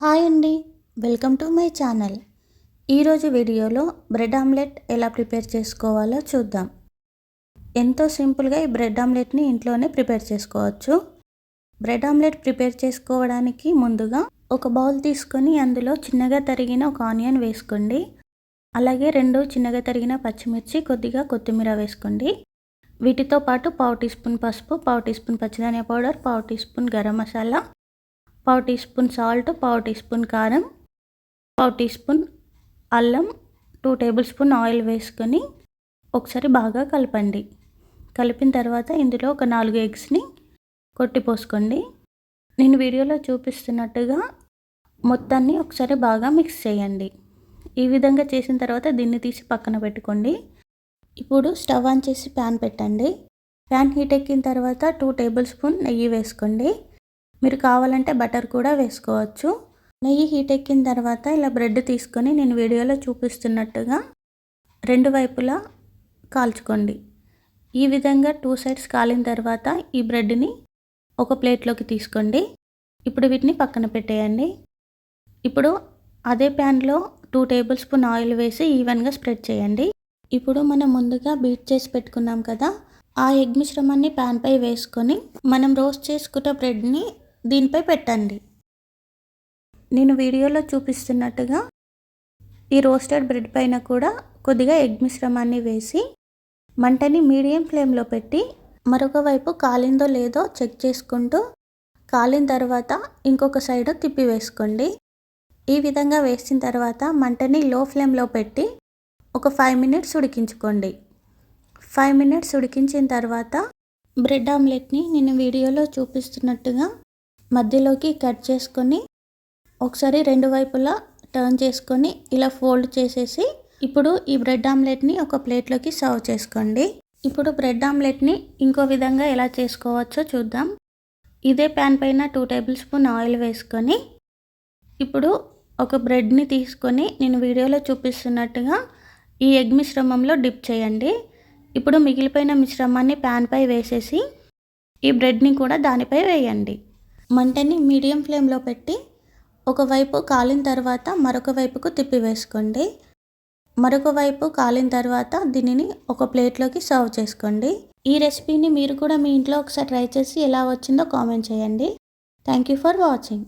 Hi అండి, welcome to my channel. ఈరోజు వీడియోలో బ్రెడ్ ఆమ్లెట్ ఎలా ప్రిపేర్ చేసుకోవాలో చూద్దాం. ఎంతో సింపుల్గా ఈ బ్రెడ్ ఆమ్లెట్ని ఇంట్లోనే ప్రిపేర్ చేసుకోవచ్చు. బ్రెడ్ ఆమ్లెట్ ప్రిపేర్ చేసుకోవడానికి ముందుగా ఒక బౌల్ తీసుకొని అందులో చిన్నగా తరిగిన ఒక ఆనియన్ వేసుకోండి. అలాగే 2 చిన్నగా తరిగిన పచ్చిమిర్చి, కొద్దిగా కొత్తిమీర వేసుకోండి. వీటితో పాటు 1/2 టీ స్పూన్ పసుపు, 1/2 టీ స్పూన్ పచ్చిధనియా powder, 1/2 teaspoon garam masala, 1/2 teaspoon salt, 1/2 teaspoon కారం, 1/2 టీ స్పూన్ అల్లం, 2 టేబుల్ స్పూన్ ఆయిల్ వేసుకొని ఒకసారి బాగా కలపండి. కలిపిన తర్వాత ఇందులో ఒక 4 ఎగ్స్ని కొట్టిపోసుకోండి. నేను వీడియోలో చూపిస్తున్నట్టుగా మొత్తాన్ని ఒకసారి బాగా మిక్స్ చేయండి. ఈ విధంగా చేసిన తర్వాత దీన్ని తీసి పక్కన పెట్టుకోండి. ఇప్పుడు స్టవ్ ఆన్ చేసి ప్యాన్ పెట్టండి. ప్యాన్ హీట్ ఎక్కిన తర్వాత 2 టేబుల్ స్పూన్ నెయ్యి వేసుకోండి. మీరు కావాలంటే బటర్ కూడా వేసుకోవచ్చు. నెయ్యి హీట్ ఎక్కిన తర్వాత ఇలా బ్రెడ్ తీసుకొని నేను వీడియోలో చూపిస్తున్నట్టుగా 2 వైపులా కాల్చుకోండి. ఈ విధంగా 2 సైడ్స్ కాలిన తర్వాత ఈ బ్రెడ్ని ఒక ప్లేట్లోకి తీసుకోండి. ఇప్పుడు వీటిని పక్కన పెట్టేయండి. ఇప్పుడు అదే ప్యాన్లో 2 టేబుల్ స్పూన్ ఆయిల్ వేసి ఈవెన్గా స్ప్రెడ్ చేయండి. ఇప్పుడు మనం ముందుగా బీట్ చేసి పెట్టుకున్నాం కదా, ఆ ఎగ్ మిశ్రమాన్ని ప్యాన్పై వేసుకొని మనం రోస్ట్ చేసుకున్న బ్రెడ్ని దీనిపై పెట్టండి. నేను వీడియోలో చూపిస్తున్నట్టుగా ఈ రోస్టెడ్ బ్రెడ్ పైన కూడా కొద్దిగా ఎగ్ మిశ్రమాన్ని వేసి మంటని మీడియం ఫ్లేమ్లో పెట్టి మరొక వైపు కాలిందో లేదో చెక్ చేసుకుంటూ కాలిన తర్వాత ఇంకొక సైడ్ తిప్పి వేసుకోండి. ఈ విధంగా వేసిన తర్వాత మంటని లో ఫ్లేమ్లో పెట్టి ఒక 5 మినిట్స్ ఉడికించుకోండి. 5 మినిట్స్ ఉడికించిన తర్వాత బ్రెడ్ ఆమ్లెట్ని నేను వీడియోలో చూపిస్తున్నట్టుగా మధ్యలోకి కట్ చేసుకొని ఒకసారి 2 వైపులా టర్న్ చేసుకొని ఇలా ఫోల్డ్ చేసేసి ఇప్పుడు ఈ బ్రెడ్ ఆమ్లెట్ని ఒక ప్లేట్లోకి సర్వ్ చేసుకోండి. ఇప్పుడు బ్రెడ్ ఆమ్లెట్ని ఇంకో విధంగా ఎలా చేసుకోవచ్చో చూద్దాం. ఇదే ప్యాన్ పైన 2 టేబుల్ స్పూన్ ఆయిల్ వేసుకొని ఇప్పుడు ఒక బ్రెడ్ని తీసుకొని నేను వీడియోలో చూపిస్తున్నట్టుగా ఈ ఎగ్ మిశ్రమంలో డిప్ చేయండి. ఇప్పుడు మిగిలిపోయిన మిశ్రమాన్ని ప్యాన్పై వేసేసి ఈ బ్రెడ్ని కూడా దానిపై వేయండి. మంటని మీడియం ఫ్లేమ్లో పెట్టి ఒకవైపు కాలిన తర్వాత మరొక వైపుకు తిప్పి వేసుకోండి. మరొక వైపు కాలిన తర్వాత దీనిని ఒక ప్లేట్లోకి సర్వ్ చేసుకోండి. ఈ రెసిపీని మీరు కూడా మీ ఇంట్లో ఒకసారి ట్రై చేసి ఎలా వచ్చిందో కామెంట్ చేయండి. Thank you for watching.